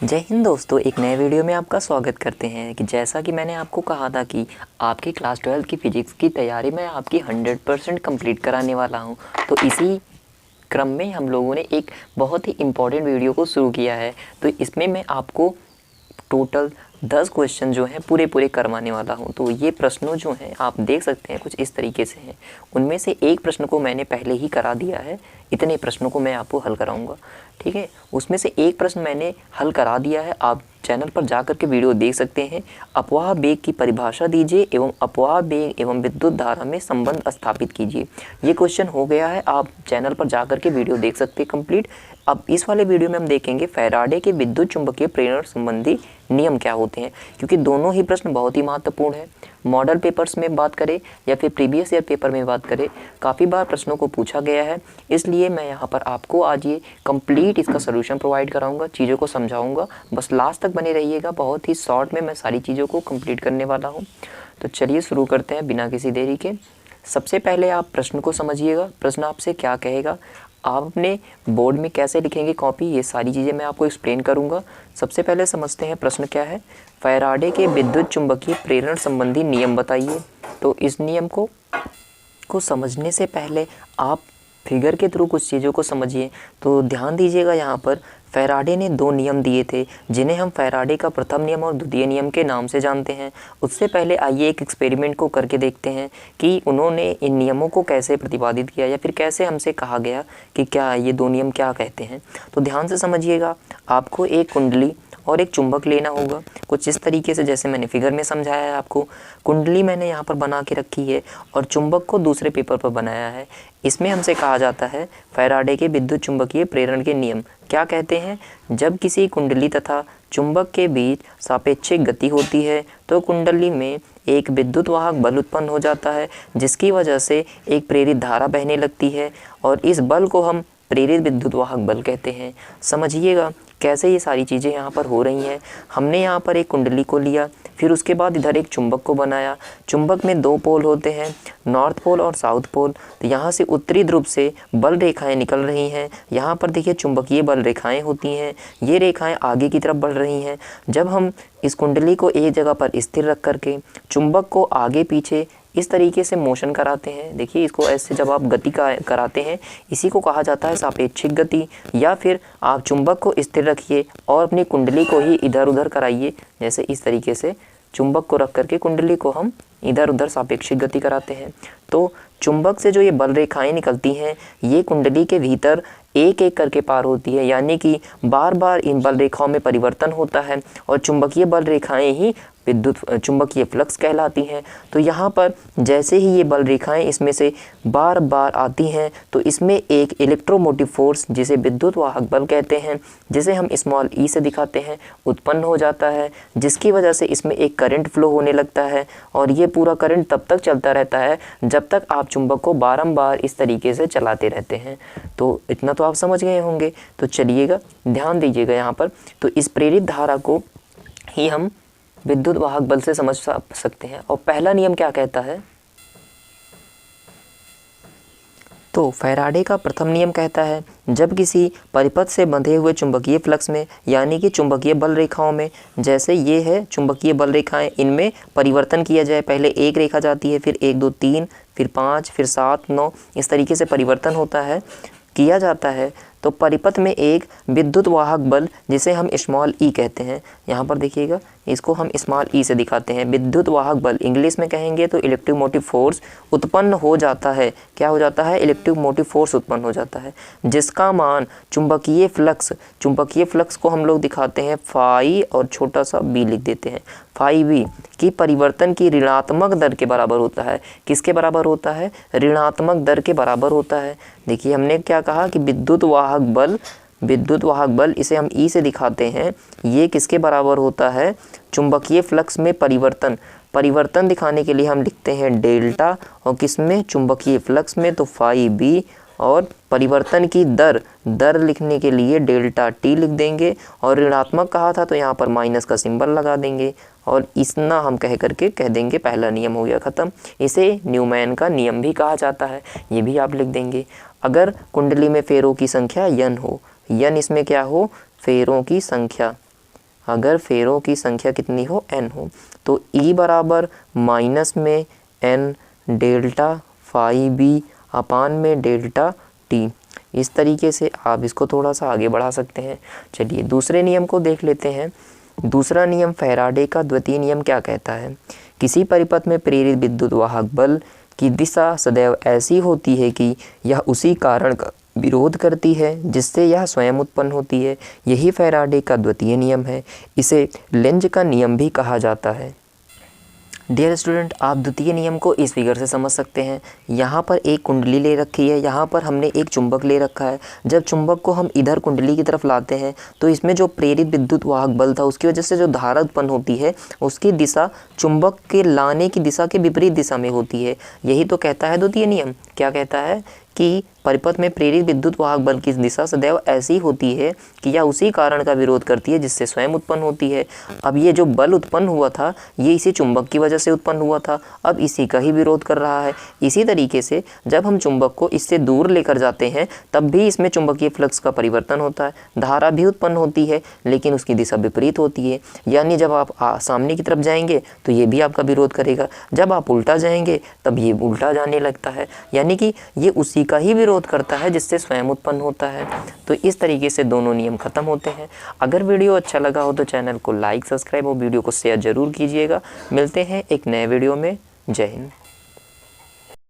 जय हिंद दोस्तों, एक नए वीडियो में आपका स्वागत करते हैं। कि जैसा कि मैंने आपको कहा था कि आपकी क्लास 12 की फ़िज़िक्स की तैयारी मैं आपकी 100% कंप्लीट कराने वाला हूं। तो इसी क्रम में हम लोगों ने एक बहुत ही इम्पोर्टेंट वीडियो को शुरू किया है। तो इसमें मैं आपको टोटल 10 क्वेश्चन जो हैं पूरे करवाने वाला हूं। तो ये प्रश्नों जो हैं आप देख सकते हैं कुछ इस तरीके से हैं। उनमें से एक प्रश्न को मैंने पहले ही करा दिया है, इतने प्रश्नों को मैं आपको हल कराऊंगा, ठीक है। उसमें से एक प्रश्न मैंने हल करा दिया है, आप चैनल पर जाकर के वीडियो देख सकते हैं। अपवाह वेग की परिभाषा दीजिए एवं अपवाह वेग एवं विद्युत धारा में संबंध स्थापित कीजिए। ये क्वेश्चन हो गया है, आप चैनल पर जाकर के वीडियो देख सकते हैं कंप्लीट। अब इस वाले वीडियो में हम देखेंगे फैराडे के विद्युत चुंबकीय प्रेरण संबंधी नियम क्या होते हैं, क्योंकि दोनों ही प्रश्न बहुत ही महत्वपूर्ण है। मॉडल पेपर्स में बात करें या फिर प्रीवियस ईयर पेपर में बात करें, काफ़ी बार प्रश्नों को पूछा गया है। इसलिए मैं यहाँ पर आपको आज ये कंप्लीट इसका सलूशन प्रोवाइड कराऊंगा, चीज़ों को समझाऊंगा। बस लास्ट तक बने रहिएगा, बहुत ही शॉर्ट में मैं सारी चीज़ों को कंप्लीट करने वाला हूँ। तो चलिए शुरू करते हैं बिना किसी देरी के। सबसे पहले आप प्रश्न को समझिएगा। प्रश्न आपसे क्या कहेगा, आप अपने बोर्ड में कैसे लिखेंगे कॉपी, ये सारी चीज़ें मैं आपको एक्सप्लेन करूंगा। सबसे पहले समझते हैं प्रश्न क्या है। फैराडे के विद्युत चुंबकीय प्रेरण संबंधी नियम बताइए। तो इस नियम को समझने से पहले आप फिगर के थ्रू कुछ चीज़ों को समझिए। तो ध्यान दीजिएगा, यहाँ पर फैराडे ने 2 नियम दिए थे, जिन्हें हम फैराडे का प्रथम नियम और द्वितीय नियम के नाम से जानते हैं। उससे पहले आइए एक एक्सपेरिमेंट को करके देखते हैं कि उन्होंने इन नियमों को कैसे प्रतिपादित किया या फिर कैसे हमसे कहा गया कि क्या ये 2 नियम क्या कहते हैं। तो ध्यान से समझिएगा, आपको एक कुंडली और एक चुंबक लेना होगा, कुछ इस तरीके से जैसे मैंने फिगर में समझाया है आपको। कुंडली मैंने यहाँ पर बना के रखी है और चुंबक को दूसरे पेपर पर बनाया है। इसमें हमसे कहा जाता है फैराडे के विद्युत चुंबकीय प्रेरण के नियम क्या कहते हैं। जब किसी कुंडली तथा चुंबक के बीच सापेक्षिक गति होती है तो कुंडली में एक विद्युत वाहक बल उत्पन्न हो जाता है, जिसकी वजह से एक प्रेरित धारा बहने लगती है और इस बल को हम प्रेरित विद्युत वाहक बल कहते हैं। समझिएगा कैसे ये सारी चीज़ें यहाँ पर हो रही हैं। हमने यहाँ पर एक कुंडली को लिया, फिर उसके बाद इधर एक चुंबक को बनाया। चुंबक में 2 पोल होते हैं, नॉर्थ पोल और साउथ पोल। तो यहाँ से उत्तरी ध्रुव से बल रेखाएं निकल रही हैं। यहाँ पर देखिए चुंबकीय बल रेखाएं होती हैं, ये रेखाएं आगे की तरफ बढ़ रही हैं। जब हम इस कुंडली को एक जगह पर स्थिर रख करके चुंबक को आगे पीछे इस तरीके से मोशन कराते हैं, देखिए इसको ऐसे जब आप गति कराते हैं, इसी को कहा जाता है सापेक्षिक गति। या फिर आप चुंबक को स्थिर रखिए और अपनी कुंडली को ही इधर उधर कराइए, जैसे इस तरीके से चुंबक को रख करके कुंडली को हम इधर उधर सापेक्षिक गति कराते हैं। तो चुंबक से जो ये बल रेखाएं निकलती हैं, ये कुंडली के भीतर एक एक करके पार होती है, यानी कि बार बार इन बल रेखाओं में परिवर्तन होता है और चुंबकीय बल रेखाएं ही विद्युत चुंबकीय फ्लक्स कहलाती हैं। तो यहाँ पर जैसे ही ये बल रेखाएं इसमें से बार बार आती हैं तो इसमें एक इलेक्ट्रोमोटिव फोर्स, जिसे विद्युत वाहक बल कहते हैं, जिसे हम स्मॉल ई से दिखाते हैं, उत्पन्न हो जाता है, जिसकी वजह से इसमें एक करंट फ्लो होने लगता है। और ये पूरा करंट तब तक चलता रहता है जब तक आप चुंबक को बारंबार इस तरीके से चलाते रहते हैं। तो इतना तो आप समझ गए होंगे। तो चलिएगा ध्यान दीजिएगा यहाँ पर। तो इस प्रेरित धारा को ही हम विद्युत वाहक बल से समझ सकते हैं। और पहला नियम क्या कहता है, तो फैराडे का प्रथम नियम कहता है जब किसी परिपथ से बंधे हुए चुंबकीय फ्लक्स में, यानी कि चुंबकीय बल रेखाओं में, जैसे ये है चुंबकीय बल रेखाएं, इनमें परिवर्तन किया जाए। पहले एक रेखा जाती है, फिर 1 2 3, फिर 5, फिर 7 9, इस तरीके से परिवर्तन होता है, किया जाता है। तो परिपथ में एक विद्युत वाहक बल, जिसे हम स्मॉल ई कहते हैं, यहाँ पर देखिएगा इसको हम स्मॉल ई से दिखाते हैं, विद्युत वाहक बल इंग्लिश में कहेंगे तो इलेक्ट्रोमोटिव फोर्स उत्पन्न हो जाता है। क्या हो जाता है, इलेक्ट्रोमोटिव फोर्स उत्पन्न हो जाता है, जिसका मान चुंबकीय फ्लक्स को हम लोग दिखाते हैं फाई और छोटा सा बी लिख देते हैं, फाई बी की परिवर्तन की ऋणात्मक दर के बराबर होता है। किसके बराबर होता है, ऋणात्मक दर के बराबर होता है। देखिए हमने क्या कहा कि विद्युत वाहक बल इसे हम ई से दिखाते हैं, ये किसके बराबर होता है, चुंबकीय फ्लक्स में परिवर्तन दिखाने के लिए हम लिखते हैं डेल्टा, और किसमें, चुंबकीय फ्लक्स में, तो फाई बी। और परिवर्तन की दर लिखने के लिए डेल्टा टी लिख देंगे, और ऋणात्मक कहा था तो यहाँ पर माइनस का सिंबल लगा देंगे, और इतना हम कह करके कह देंगे पहला नियम हो गया ख़त्म। इसे न्यूमैन का नियम भी कहा जाता है, ये भी आप लिख देंगे। अगर कुंडली में फेरों की संख्या n हो, n इसमें क्या हो, फेरों की संख्या, अगर फेरों की संख्या कितनी हो, n हो, तो E बराबर माइनस में n डेल्टा फाई बी अपान में डेल्टा टी। इस तरीके से आप इसको थोड़ा सा आगे बढ़ा सकते हैं। चलिए दूसरे नियम को देख लेते हैं। दूसरा नियम फैराडे का द्वितीय नियम क्या कहता है? किसी परिपथ में प्रेरित विद्युत वाहक बल की दिशा सदैव ऐसी होती है कि यह उसी कारण का विरोध करती है जिससे यह स्वयं उत्पन्न होती है। यही फैराडे का द्वितीय नियम है। इसे लेंज का नियम भी कहा जाता है। डियर स्टूडेंट, आप द्वितीय नियम को इस फिगर से समझ सकते हैं। यहाँ पर एक कुंडली ले रखी है, यहाँ पर हमने एक चुंबक ले रखा है। जब चुंबक को हम इधर कुंडली की तरफ लाते हैं तो इसमें जो प्रेरित विद्युत वाहक बल था उसकी वजह से जो धारा उत्पन्न होती है उसकी दिशा चुंबक के लाने की दिशा के विपरीत दिशा में होती है। यही तो कहता है द्वितीय नियम। क्या कहता है? कि परिपथ में प्रेरित विद्युत वाहक बल की दिशा सदैव ऐसी होती है कि यह उसी कारण का विरोध करती है जिससे स्वयं उत्पन्न होती है। अब ये जो बल उत्पन्न हुआ था ये इसी चुंबक की वजह से उत्पन्न हुआ था, अब इसी का ही विरोध कर रहा है। इसी तरीके से जब हम चुंबक को इससे दूर लेकर जाते हैं तब भी इसमें चुंबकीय फ्लक्स का परिवर्तन होता है, धारा भी उत्पन्न होती है लेकिन उसकी दिशा विपरीत होती है। यानी जब आप सामने की तरफ जाएंगे तो ये भी आपका विरोध करेगा, जब आप उल्टा जाएंगे तब ये उल्टा जाने लगता है। यानी कि ये उसी का ही विरोध करता है जिससे स्वयं उत्पन्न होता है। तो इस तरीके से दोनों नियम खत्म होते हैं। अगर वीडियो अच्छा लगा हो तो चैनल को लाइक, सब्सक्राइब और वीडियो को शेयर जरूर कीजिएगा। मिलते हैं एक नए वीडियो में। जय हिंद।